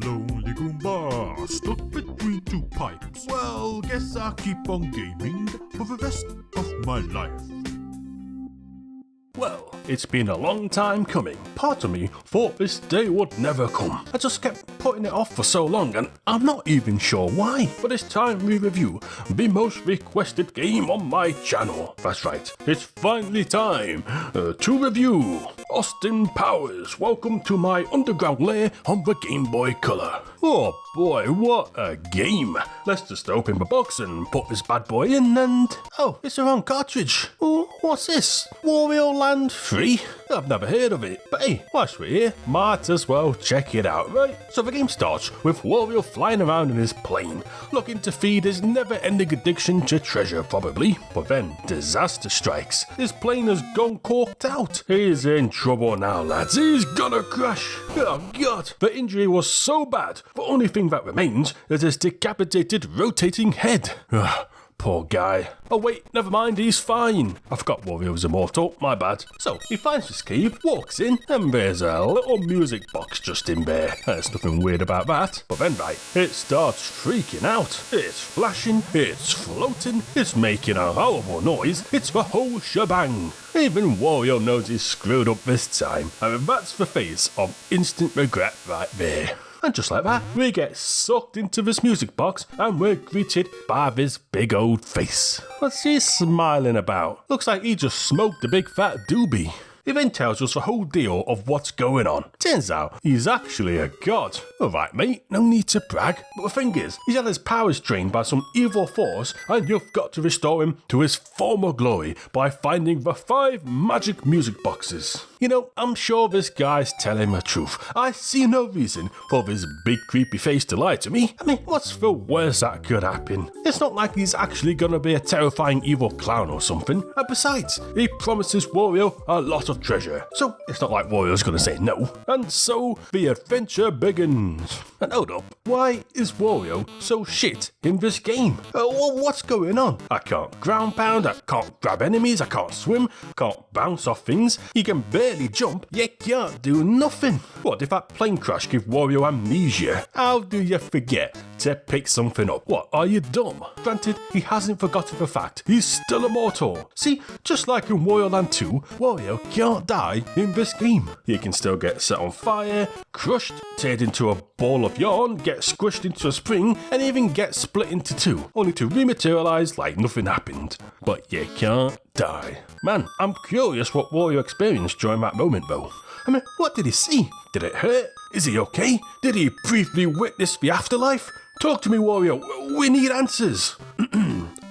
lonely Goomba, stuck between two pipes. Well, guess I'll keep on gaming for the rest of my life. Well, it's been a long time coming. Part of me thought this day would never come. I just kept putting it off for so long and I'm not even sure why. But it's time we review the most requested game on my channel. That's right, it's finally time to review Austin Powers. Welcome to my underground lair on the Game Boy Color. Oh boy, what a game. Let's just open the box and put this bad boy in and... Oh, it's the wrong cartridge. Oh, what's this? Wario Land 3? I've never heard of it, but hey, whilst we're here, might as well check it out, right? So the game starts with Wario flying around in his plane, looking to feed his never-ending addiction to treasure probably. But then disaster strikes. His plane has gone corked out. He's in trouble now, lads. He's gonna crash. Oh god. The injury was so bad, the only thing that remains is his decapitated rotating head. Poor guy. Oh wait, never mind, he's fine. I forgot Wario's immortal, my bad. So, he finds this cave, walks in, and there's a little music box just in there. There's nothing weird about that. But then, right, it starts freaking out. It's flashing, it's floating, it's making a horrible noise. It's the whole shebang. Even Wario knows he's screwed up this time. And that's the face of instant regret right there. And just like that, we get sucked into this music box and we're greeted by this big old face. What's he smiling about? Looks like he just smoked a big fat doobie. He then tells us the whole deal of what's going on. Turns out, he's actually a god. Alright mate, no need to brag, but the thing is, he's had his powers drained by some evil force and you've got to restore him to his former glory by finding the 5 magic music boxes. You know, I'm sure this guy's telling the truth. I see no reason for this big creepy face to lie to me. I mean, what's the worst that could happen? It's not like he's actually gonna be a terrifying evil clown or something. And besides, he promises Wario a lot of treasure. So it's not like Wario's gonna say no. And so the adventure begins. And hold up, why is Wario so shit in this game? What's going on? I can't ground pound, I can't grab enemies, I can't swim, can't bounce off things. He can barely jump, yet can't do nothing. What if that plane crash give Wario amnesia? How do you forget to pick something up? What, are you dumb? Granted, he hasn't forgotten the fact he's still immortal. See, just like in Wario Land 2, Wario can't die in this game. He can still get set on fire, crushed, turned into a ball of yarn, get squished into a spring, and even get split into 2, only to rematerialize like nothing happened. But you can't die. Man, I'm curious what Wario experienced during that moment though. I mean, what did he see? Did it hurt? Is he okay? Did he briefly witness the afterlife? Talk to me, Wario. We need answers.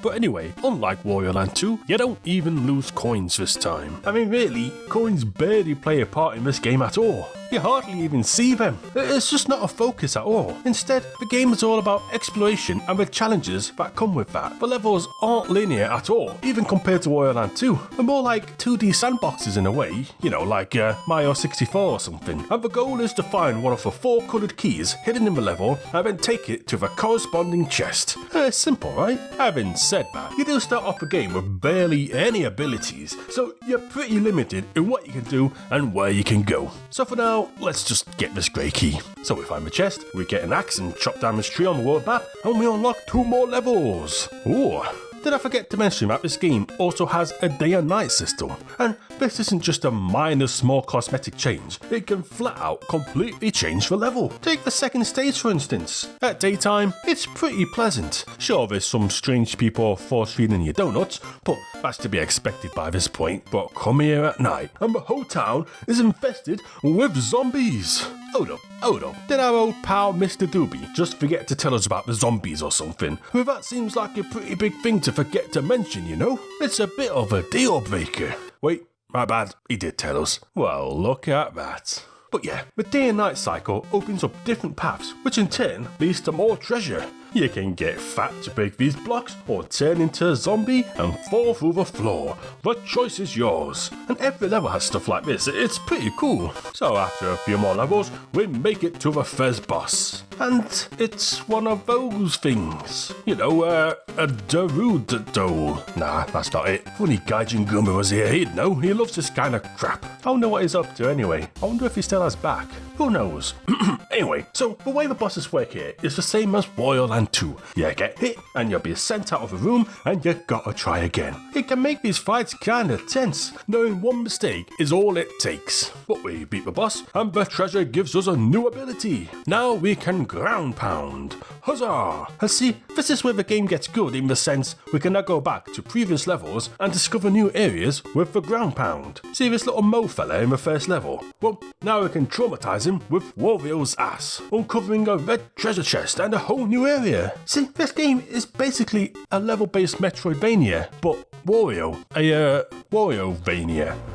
But anyway, unlike Wario Land 2, you don't even lose coins this time. I mean really, coins barely play a part in this game at all. You hardly even see them. It's just not a focus at all. Instead, the game is all about exploration and the challenges that come with that. The levels aren't linear at all, even compared to Wario Land 2. They're more like 2D sandboxes in a way, you know, like Mario 64 or something. And the goal is to find one of the 4 coloured keys hidden in the level and then take it to the corresponding chest. It's simple, right? Having said that, you do start off the game with barely any abilities, so you're pretty limited in what you can do and where you can go. So for now, let's just get this grey key. So we find the chest, we get an axe and chop down this tree on the world map, and we unlock 2 more levels. Ooh. Did I forget to mention that this game also has a day and night system? And this isn't just a minor small cosmetic change, it can flat out completely change the level. Take the second stage for instance. At daytime, it's pretty pleasant. Sure, there's some strange people force feeding you donuts, but that's to be expected by this point. But come here at night, and the whole town is infested with zombies. Hold up. Did our old pal Mr Doobie just forget to tell us about the zombies or something? Well, that seems like a pretty big thing to forget to mention, you know? It's a bit of a deal breaker. Wait, my bad, he did tell us. Well, look at that. But yeah, the day and night cycle opens up different paths, which in turn leads to more treasure. You can get fat to break these blocks, or turn into a zombie and fall through the floor. The choice is yours. And every level has stuff like this, it's pretty cool. So after a few more levels, we make it to the first boss. And it's one of those things. You know, a Darudo. Nah, that's not it. If only Gaijin Goomba was here, he'd know. He loves this kind of crap. I don't know what he's up to anyway. I wonder if he still has back. Who knows? Anyway, so the way the bosses work here is the same as Wario Land 2. You get hit and you'll be sent out of a room and you gotta try again. It can make these fights kinda tense, knowing one mistake is all it takes. But we beat the boss and the treasure gives us a new ability. Now we can ground pound. Huzzah! And see, this is where the game gets good in the sense we can now go back to previous levels and discover new areas with the ground pound. See this little Mo fella in the first level? Well, now we can traumatize him with Wario's ass, uncovering a red treasure chest and a whole new area. See, this game is basically a level-based Metroidvania, but Wario-vania.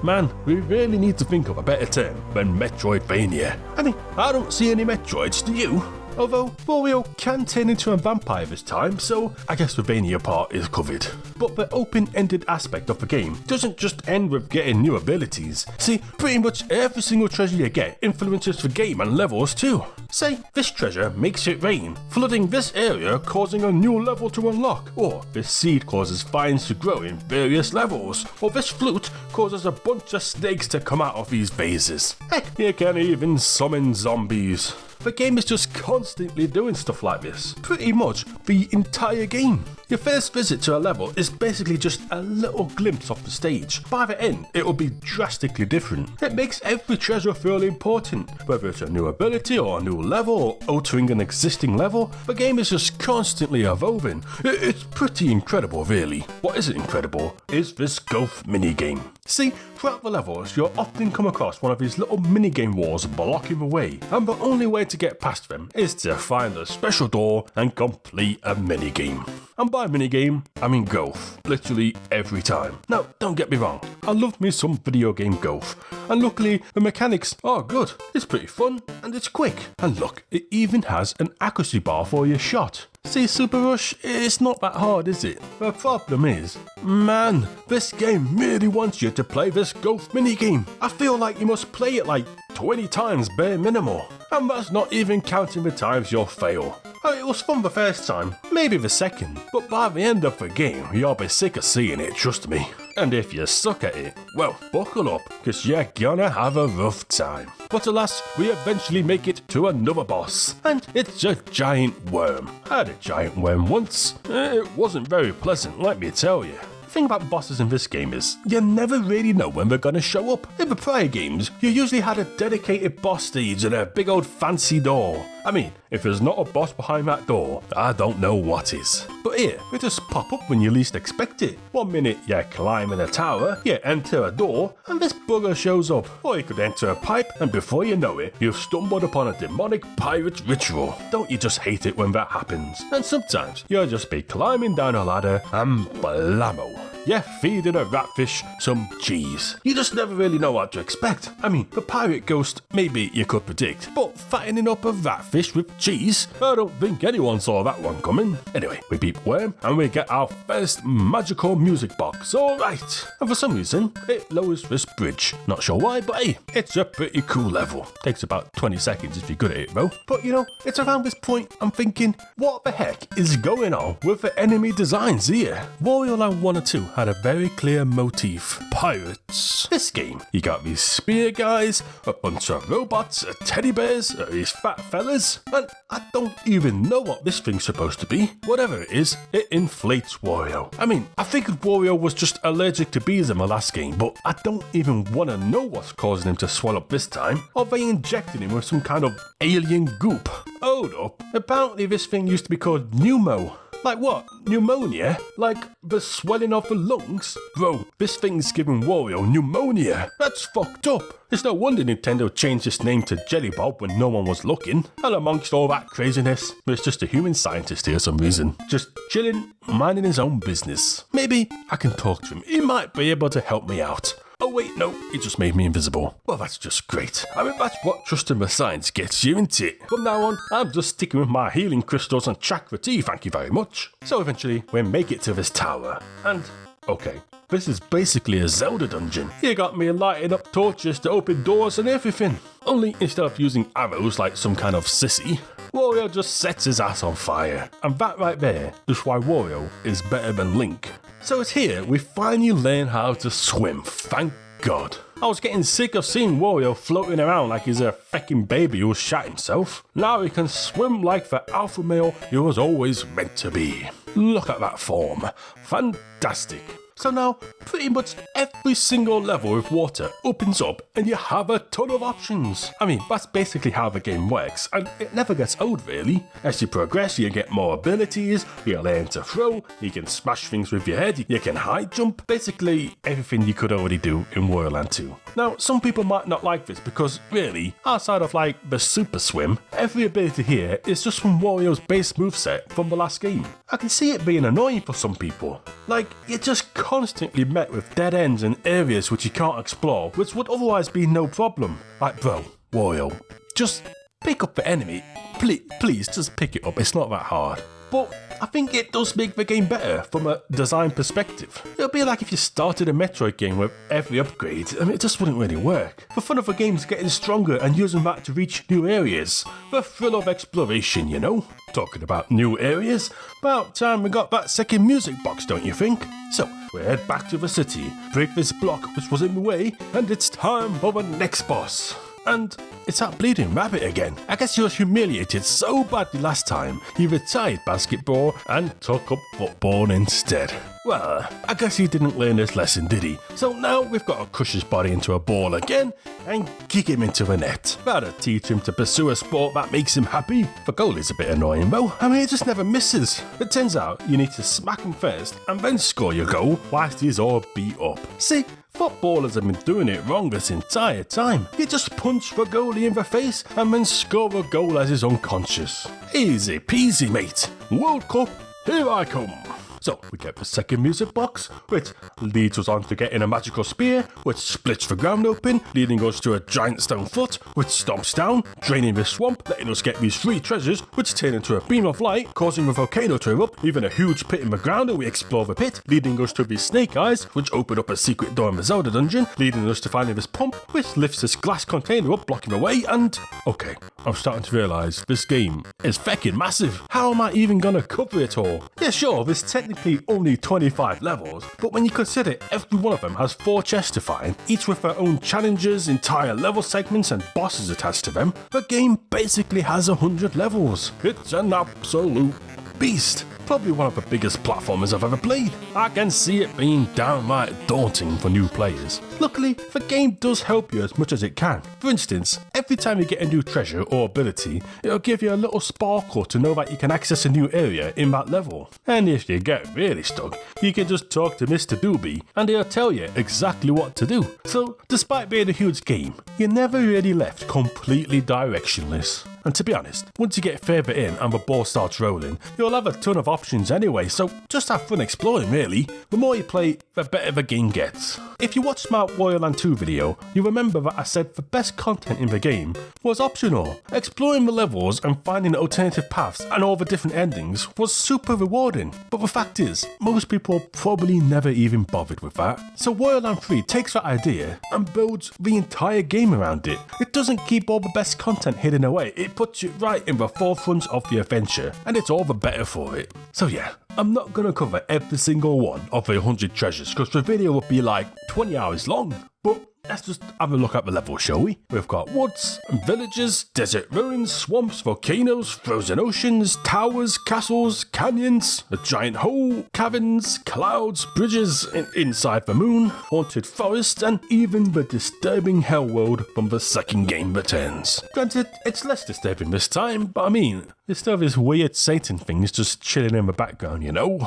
Man, we really need to think of a better term than Metroidvania. I mean, I don't see any Metroids, do you? Although Wario can turn into a vampire this time, so I guess the Vania part is covered. But the open-ended aspect of the game doesn't just end with getting new abilities. See, pretty much every single treasure you get influences the game and levels too. Say, this treasure makes it rain, flooding this area causing a new level to unlock, or this seed causes vines to grow in various levels, or this flute causes a bunch of snakes to come out of these vases. Heck, you can even summon zombies. The game is just constantly doing stuff like this, pretty much the entire game. Your first visit to a level is basically just a little glimpse of the stage. By the end, it will be drastically different. It makes every treasure feel important, whether it's a new ability or a new level or altering an existing level. The game is just constantly evolving. It's pretty incredible, really. What isn't incredible is this golf minigame. See, throughout the levels, you'll often come across one of these little minigame walls blocking the way, and the only way to get past them is to find a special door and complete a minigame. And by minigame, I mean golf, literally every time. Now, don't get me wrong, I love me some video game golf, and luckily the mechanics are good. It's pretty fun, and it's quick. And look, it even has an accuracy bar for your shot. See, Super Rush, it's not that hard, is it? The problem is, man, this game really wants you to play this golf minigame. I feel like you must play it like 20 times bare minimum. And that's not even counting the times you'll fail. It was fun the first time, maybe the second, but by the end of the game, you'll be sick of seeing it, trust me. And if you suck at it, well, buckle up, cause you're gonna have a rough time. But alas, we eventually make it to another boss, and it's a giant worm. I had a giant worm once. It wasn't very pleasant, let me tell you. The thing about bosses in this game is, you never really know when they're gonna show up. In the prior games, you usually had a dedicated boss stage and a big old fancy door. I mean, if there's not a boss behind that door, I don't know what is. But here, they just pop up when you least expect it. One minute you're climbing a tower, you enter a door, and this bugger shows up. Or you could enter a pipe, and before you know it, you've stumbled upon a demonic pirate ritual. Don't you just hate it when that happens? And sometimes, you'll just be climbing down a ladder, and blammo. Yeah, feeding a ratfish some cheese. You just never really know what to expect. I mean, the pirate ghost, maybe you could predict, but fattening up a ratfish with cheese? I don't think anyone saw that one coming. Anyway, we beat Worm, and we get our first magical music box, alright. And for some reason, it lowers this bridge. Not sure why, but hey, it's a pretty cool level. Takes about 20 seconds if you're good at it though. But you know, it's around this point I'm thinking, what the heck is going on with the enemy designs here? Wario Land 1 or 2 had a very clear motif. Pirates. This game, you got these spear guys, a bunch of robots, teddy bears, these fat fellas, and I don't even know what this thing's supposed to be. Whatever it is, it inflates Wario. I mean, I figured Wario was just allergic to bees in my last game, but I don't even want to know what's causing him to swell up this time. Or they injected him with some kind of alien goop. Hold up, apparently this thing used to be called pneumo. Like what? Pneumonia? Like the swelling of the lungs? Bro, this thing's giving Wario pneumonia. That's fucked up. It's no wonder Nintendo changed its name to Jelly Bob when no one was looking. And amongst all that craziness, there's just a human scientist here for some reason. Just chilling, minding his own business. Maybe I can talk to him. He might be able to help me out. Oh wait, no, he just made me invisible. Well, that's just great. I mean, that's what trusting the science gets you, isn't it? From now on, I'm just sticking with my healing crystals and chakra tea, thank you very much. So eventually, we make it to this tower. And, okay, this is basically a Zelda dungeon. You got me lighting up torches to open doors and everything. Only instead of using arrows like some kind of sissy, Wario just sets his ass on fire. And that right there is why Wario is better than Link. So it's here we finally learn how to swim, thank God. I was getting sick of seeing Wario floating around like he's a feckin' baby who shat himself. Now he can swim like the alpha male he was always meant to be. Look at that form. Fantastic. So now, pretty much every single level with water opens up and you have a ton of options. I mean, that's basically how the game works, and it never gets old really. As you progress, you get more abilities, you learn to throw, you can smash things with your head, you can high jump, basically everything you could already do in Wario Land 2. Now, some people might not like this because, really, outside of like the super swim, every ability here is just from Wario's base moveset from the last game. I can see it being annoying for some people. Like, you're just constantly met with dead ends and areas which you can't explore, which would otherwise be no problem. Like, bro, Wario, just pick up the enemy. Please, just pick it up, it's not that hard. But I think it does make the game better from a design perspective. It would be like if you started a Metroid game with every upgrade. I mean, it just wouldn't really work. The fun of the game is getting stronger and using that to reach new areas. The thrill of exploration, you know? Talking about new areas, about time we got that second music box, don't you think? So, we head back to the city, break this block which was in the way, and it's time for the next boss. And it's that bleeding rabbit again. I guess he was humiliated so badly last time, he retired basketball and took up football instead. Well, I guess he didn't learn his lesson, did he? So now we've got to crush his body into a ball again and kick him into the net. Rather teach him to pursue a sport that makes him happy. The goal is a bit annoying though. I mean, it just never misses. It turns out you need to smack him first and then score your goal whilst he's all beat up. See? Footballers have been doing it wrong this entire time. You just punch the goalie in the face and then score a goal as he's unconscious. Easy peasy, mate. World Cup, here I come. So we get the second music box, which leads us on to getting a magical spear, which splits the ground open, leading us to a giant stone foot, which stomps down, draining the swamp, letting us get these 3 treasures, which turn into a beam of light, causing the volcano to erupt, leaving a huge pit in the ground, and we explore the pit, leading us to these snake eyes, which open up a secret door in the Zelda dungeon, leading us to finding this pump, which lifts this glass container up, blocking the way, and... okay, I'm starting to realise this game is feckin' massive. How am I even gonna cover it all? Yeah, sure, there's technically only 25 levels, but when you consider every one of them has 4 chests to find, each with their own challenges, entire level segments and bosses attached to them, the game basically has 100 levels. It's an absolute beast. Probably one of the biggest platformers I've ever played. I can see it being downright daunting for new players. Luckily, the game does help you as much as it can. For instance, every time you get a new treasure or ability, it'll give you a little sparkle to know that you can access a new area in that level. And if you get really stuck, you can just talk to Mr Doobie and he'll tell you exactly what to do. So, despite being a huge game, you're never really left completely directionless. And to be honest, once you get further in and the ball starts rolling, you'll have a ton of options anyway, so just have fun exploring really. The more you play, the better the game gets. If you watched my Wario Land 2 video, you remember that I said the best content in the game was optional. Exploring the levels and finding alternative paths and all the different endings was super rewarding. But the fact is, most people probably never even bothered with that. So Wario Land 3 takes that idea and builds the entire game around it. It doesn't keep all the best content hidden away, it puts it right in the forefront of the adventure, and it's all the better for it. So yeah, I'm not gonna cover every single one of the 100 treasures because the video would be like 20 hours long, but let's just have a look at the level, shall we? We've got woods, villages, desert ruins, swamps, volcanoes, frozen oceans, towers, castles, canyons, a giant hole, caverns, clouds, bridges inside the moon, haunted forests, and even the disturbing hell world from the second game returns. Granted, it's less disturbing this time, but I mean, there's still these weird Satan things just chilling in the background, you know?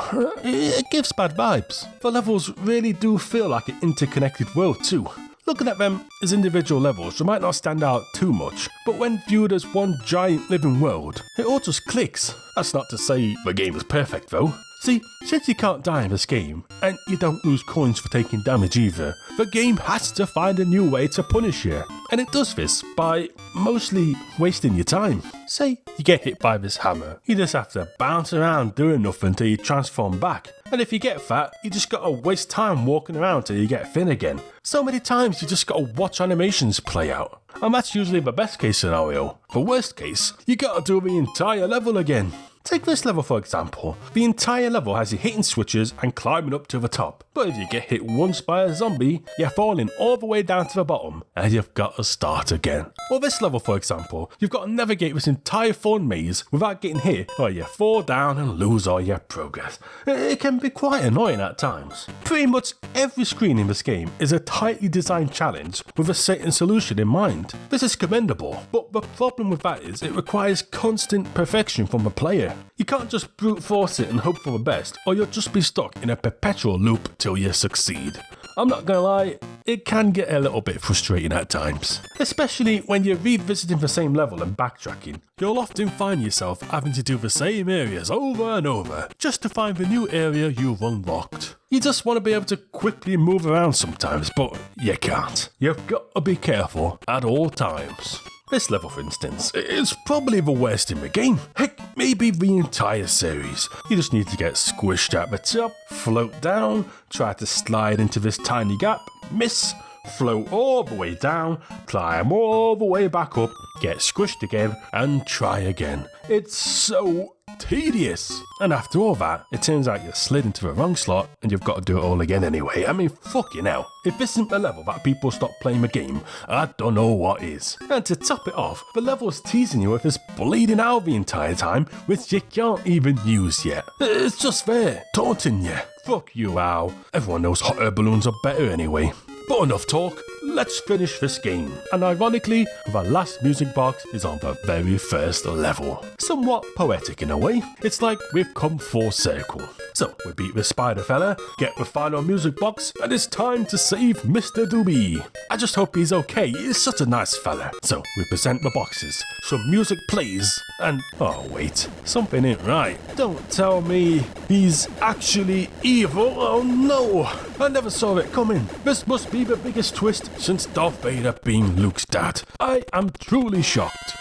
It gives bad vibes. The levels really do feel like an interconnected world too. Looking at them as individual levels, they might not stand out too much, but when viewed as one giant living world, it all just clicks. That's not to say the game is perfect though. See, since you can't die in this game, and you don't lose coins for taking damage either, the game has to find a new way to punish you. And it does this by mostly wasting your time. Say you get hit by this hammer, you just have to bounce around doing nothing until you transform back. And if you get fat, you just gotta waste time walking around till you get thin again. So many times you just gotta watch animations play out. And that's usually the best case scenario. For worst case, you gotta do the entire level again. Take this level for example. The entire level has you hitting switches and climbing up to the top. But if you get hit once by a zombie, you're falling all the way down to the bottom and you've got to start again. Or this level for example, you've got to navigate this entire thorn maze without getting hit or you fall down and lose all your progress. It can be quite annoying at times. Pretty much every screen in this game is a tightly designed challenge with a certain solution in mind. This is commendable, but the problem with that is it requires constant perfection from the player. You can't just brute force it and hope for the best, or you'll just be stuck in a perpetual loop till you succeed. I'm not gonna lie, it can get a little bit frustrating at times. Especially when you're revisiting the same level and backtracking. You'll often find yourself having to do the same areas over and over, just to find the new area you've unlocked. You just want to be able to quickly move around sometimes, but you can't. You've got to be careful at all times. This level, for instance, is probably the worst in the game. Heck, maybe the entire series. You just need to get squished at the top, float down, try to slide into this tiny gap, miss, float all the way down, climb all the way back up, get squished again, and try again. It's so tedious. And after all that, it turns out you slid into the wrong slot and you've got to do it all again anyway. I mean, fucking hell. If this isn't the level that people stop playing the game, I don't know what is. And to top it off, the level's teasing you with this bleeding out the entire time, which you can't even use yet. It's just there, taunting you. Fuck you, Al. Everyone knows hot air balloons are better anyway. But enough talk, let's finish this game. And ironically, the last music box is on the very first level. Somewhat poetic in a way, it's like we've come full circle. So, we beat the spider fella, get the final music box, and it's time to save Mr Doobie. I just hope he's okay, he's such a nice fella. So, we present the boxes, some music plays, and oh wait, something ain't right. Don't tell me he's actually evil, oh no! I never saw it coming. This must be the biggest twist since Darth Vader being Luke's dad. I am truly shocked.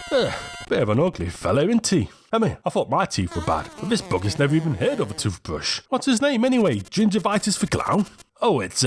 Bit of an ugly fella, isn't he? I mean, I thought my teeth were bad, but this bug has never even heard of a toothbrush. What's his name anyway? Gingivitis the Clown? Oh, it's,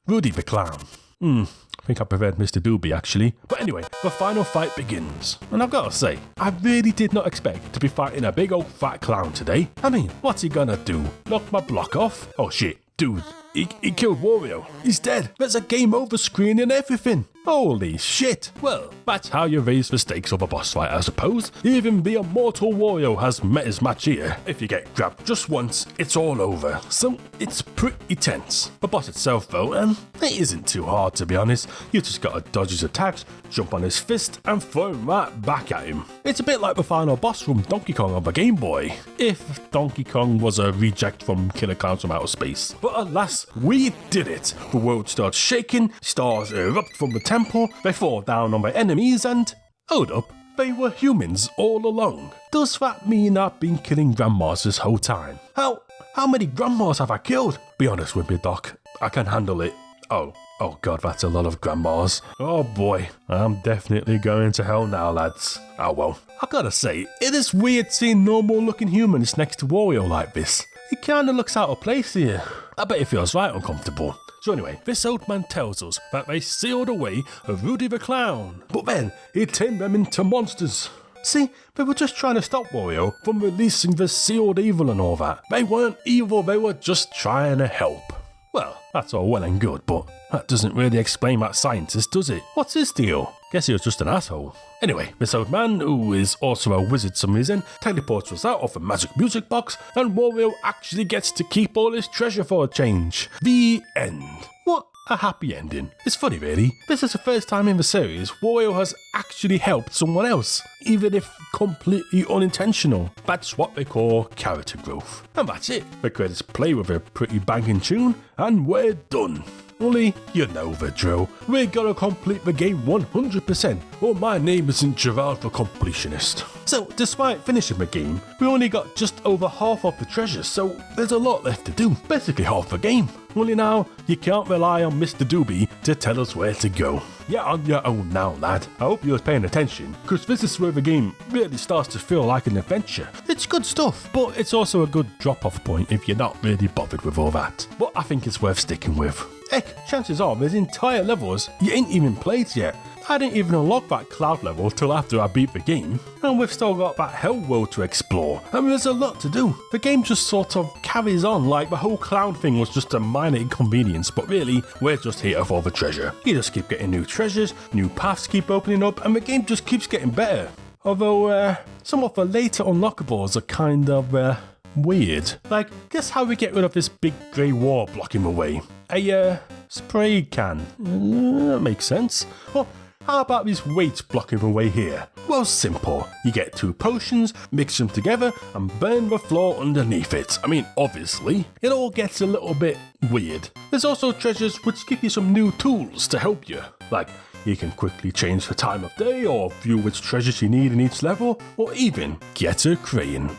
Rudy the Clown. I think I preferred Mr Doobie actually. But anyway, the final fight begins. And I've got to say, I really did not expect to be fighting a big old fat clown today. I mean, what's he gonna do? Knock my block off? Oh shit, dude. He killed Wario. He's dead. There's a game over screen and everything. Holy shit. Well, that's how you raise the stakes of a boss fight, I suppose. Even the immortal Wario has met his match here. If you get grabbed just once, it's all over. So, it's pretty tense. The boss itself, though, it isn't too hard to be honest. You just gotta dodge his attacks, jump on his fist, and throw him right back at him. It's a bit like the final boss from Donkey Kong on the Game Boy. If Donkey Kong was a reject from Killer Clowns from Outer Space. But alas, we did it! The world starts shaking, stars erupt from the temple, they fall down on their enemies and... hold up, they were humans all along. Does that mean I've been killing grandmas this whole time? How many grandmas have I killed? Be honest with me, Doc, I can handle it. Oh god, that's a lot of grandmas. Oh boy, I'm definitely going to hell now, lads. Oh well, I gotta say, it is weird seeing normal looking humans next to Wario like this. He kinda looks out of place here. I bet it feels right uncomfortable. So anyway, this old man tells us that they sealed away Rudy the Clown, but then he turned them into monsters. See, they were just trying to stop Wario from releasing the sealed evil and all that. They weren't evil, they were just trying to help. Well, that's all well and good, but that doesn't really explain that scientist, does it? What's his deal? Guess he was just an asshole. Anyway, this old man, who is also a wizard for some reason, teleports us out of a magic music box, and Wario actually gets to keep all his treasure for a change. The end. What a happy ending. It's funny really, this is the first time in the series Wario has actually helped someone else, even if completely unintentional. That's what they call character growth. And that's it. The credits play with a pretty banging tune, and we're done. Only, you know the drill. We're gonna complete the game 100%, or my name isn't Gerald the Completionist. So, despite finishing the game, we only got just over half of the treasures, so there's a lot left to do. Basically half the game. Only now, you can't rely on Mr Doobie to tell us where to go. You're on your own now, lad. I hope you was paying attention, because this is where the game really starts to feel like an adventure. It's good stuff, but it's also a good drop-off point if you're not really bothered with all that. But I think it's worth sticking with. Heck, chances are there's entire levels you ain't even played yet. I didn't even unlock that cloud level till after I beat the game, and we've still got that hell world to explore, and there's a lot to do. The game just sort of carries on like the whole cloud thing was just a minor inconvenience, but really, we're just here for the treasure. You just keep getting new treasures, new paths keep opening up, and the game just keeps getting better. Although, some of the later unlockables are kind of, weird. Like, guess how we get rid of this big grey wall blocking the way? A, spray can. That makes sense. Well, how about these weights blocking the way here? Well, simple. You get 2 potions, mix them together, and burn the floor underneath it. I mean, obviously, it all gets a little bit weird. There's also treasures which give you some new tools to help you. Like, you can quickly change the time of day, or view which treasures you need in each level, or even get a crane.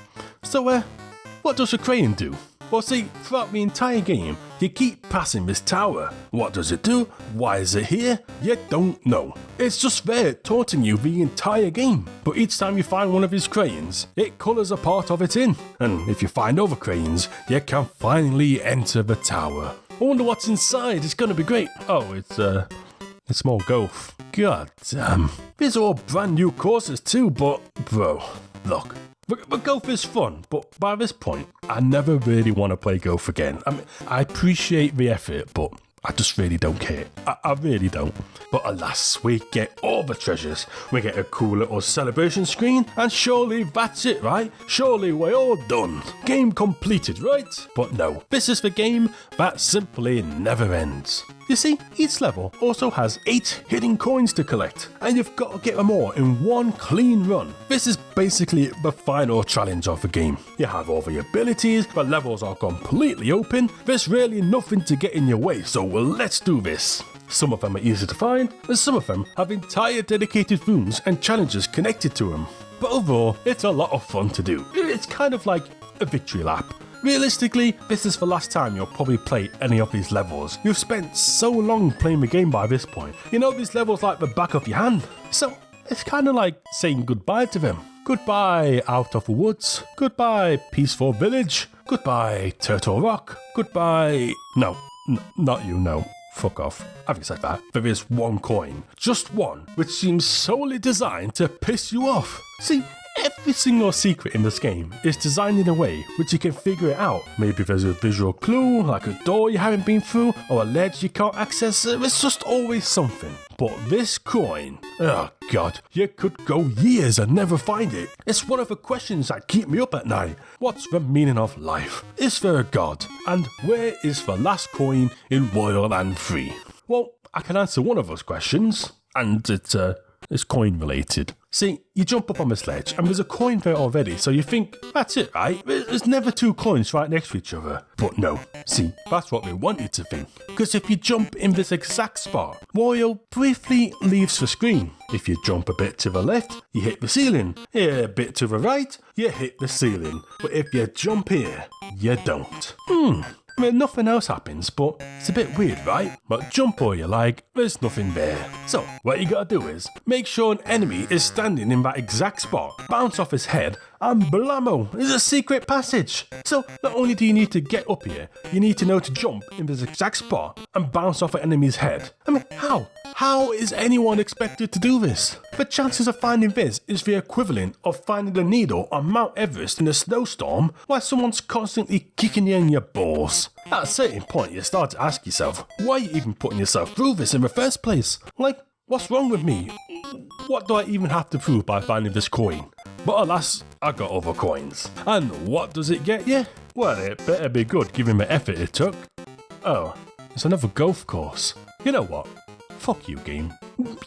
So, what does a crane do? Well, see, throughout the entire game, you keep passing this tower. What does it do? Why is it here? You don't know. It's just there taunting you the entire game. But each time you find one of his cranes, it colours a part of it in. And if you find other cranes, you can finally enter the tower. I wonder what's inside. It's gonna be great. Oh, it's more golf. God damn. These are all brand new courses too, but bro, look. But golf is fun, but by this point, I never really want to play golf again. I mean, I appreciate the effort, but I just really don't care. I really don't. But alas, we get all the treasures. We get a cool little celebration screen, and surely that's it, right? Surely we're all done. Game completed, right? But no, this is the game that simply never ends. You see, each level also has 8 hidden coins to collect, and you've got to get them all in one clean run. This is basically the final challenge of the game. You have all the abilities, the levels are completely open, there's really nothing to get in your way, so let's do this. Some of them are easy to find, and some of them have entire dedicated rooms and challenges connected to them. But overall, it's a lot of fun to do. It's kind of like a victory lap. Realistically, this is the last time you'll probably play any of these levels. You've spent so long playing the game by this point. You know these levels like the back of your hand. So it's kind of like saying goodbye to them. Goodbye, Out of the Woods. Goodbye, Peaceful Village. Goodbye, Turtle Rock. Goodbye... No, not you, no. Fuck off. Having said that, there is one coin, just one, which seems solely designed to piss you off. See, every single secret in this game is designed in a way which you can figure it out. Maybe there's a visual clue, like a door you haven't been through, or a ledge you can't access. It's just always something. But this coin, oh god, you could go years and never find it. It's one of the questions that keep me up at night. What's the meaning of life? Is there a god? And where is the last coin in Wario Land 3? Well, I can answer one of those questions, and it's coin related. See, you jump up on this ledge and there's a coin there already, so you think, that's it, right? There's never 2 coins right next to each other. But no, see, that's what they want you to think. Because if you jump in this exact spot, Wario briefly leaves the screen. If you jump a bit to the left, you hit the ceiling. A bit to the right, you hit the ceiling. But if you jump here, you don't. I mean, nothing else happens, but it's a bit weird, right? But jump all you like, there's nothing there. So, what you gotta do is, make sure an enemy is standing in that exact spot, bounce off his head, and blammo, there's a secret passage. So, not only do you need to get up here, you need to know to jump in this exact spot and bounce off an enemy's head. I mean, how? How is anyone expected to do this? The chances of finding this is the equivalent of finding a needle on Mount Everest in a snowstorm while someone's constantly kicking you in your balls. At a certain point, you start to ask yourself, why are you even putting yourself through this in the first place? Like, what's wrong with me? What do I even have to prove by finding this coin? But alas, I got other coins. And what does it get you? Well, it better be good given the effort it took. Oh, it's another golf course. You know what? Fuck you, game.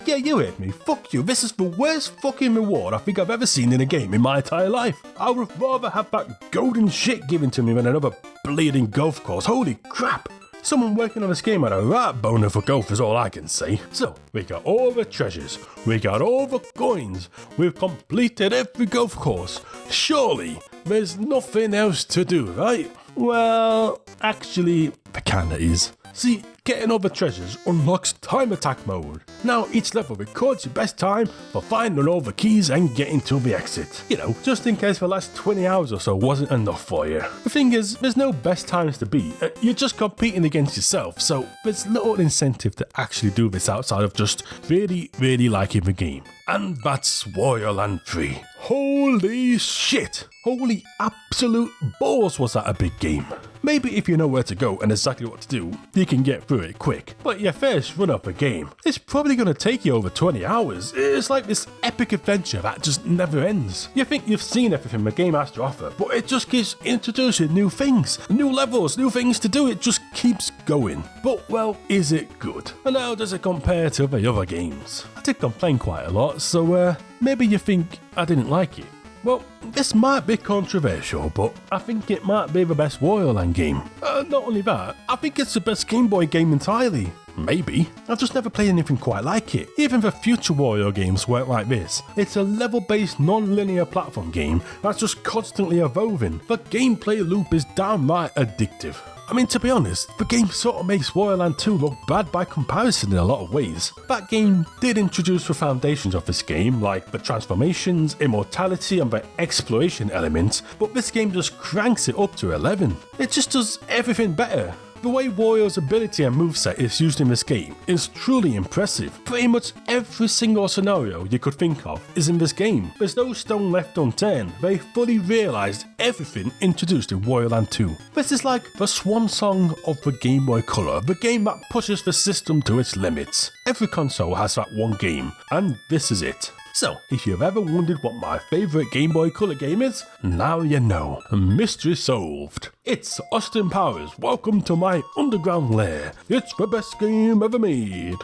Yeah, you heard me. Fuck you. This is the worst fucking reward I think I've ever seen in a game in my entire life. I would rather have that golden shit given to me than another bleeding golf course. Holy crap. Someone working on this game had a right boner for golf is all I can say. So, we got all the treasures. We got all the coins. We've completed every golf course. Surely, there's nothing else to do, right? Well, actually, there kinda is. See, getting all the treasures unlocks time attack mode. Now each level records your best time for finding all the keys and getting to the exit. You know, just in case the last 20 hours or so wasn't enough for you. The thing is, there's no best times to beat, you're just competing against yourself, so there's little incentive to actually do this outside of just really liking the game. And that's Wario Land 3. Holy shit! Holy absolute balls, was that a big game. Maybe if you know where to go and exactly what to do, you can get through it quick. But your first run up a game, it's probably going to take you over 20 hours. It's like this epic adventure that just never ends. You think you've seen everything the game has to offer, but it just keeps introducing new things, new levels, new things to do. It just keeps going. But well, is it good? And how does it compare to the other games? I did complain quite a lot, so maybe you think I didn't like it. Well, this might be controversial, but I think it might be the best Wario Land game. Not only that, I think it's the best Game Boy game entirely. Maybe. I've just never played anything quite like it. Even the future Wario games weren't like this. It's a level-based, non-linear platform game that's just constantly evolving. The gameplay loop is downright addictive. I mean, to be honest, the game sort of makes Wario Land 2 look bad by comparison in a lot of ways. That game did introduce the foundations of this game, like the transformations, immortality and the exploration elements, but this game just cranks it up to 11. It just does everything better. The way Wario's ability and moveset is used in this game is truly impressive. Pretty much every single scenario you could think of is in this game. There's no stone left unturned. They fully realised everything introduced in Wario Land 2. This is like the swan song of the Game Boy Color, the game that pushes the system to its limits. Every console has that one game, and this is it. So, if you've ever wondered what my favourite Game Boy Color game is, now you know. Mystery solved. It's Austin Powers. Welcome to my underground lair. It's the best game ever made.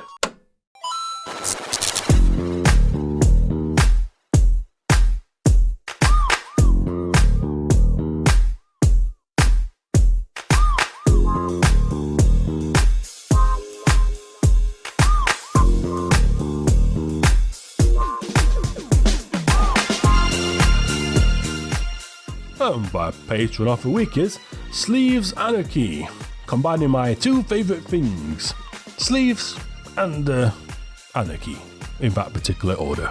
And my patron of the week is Sleeves Anarchy, combining my two favourite things, sleeves and anarchy, in that particular order.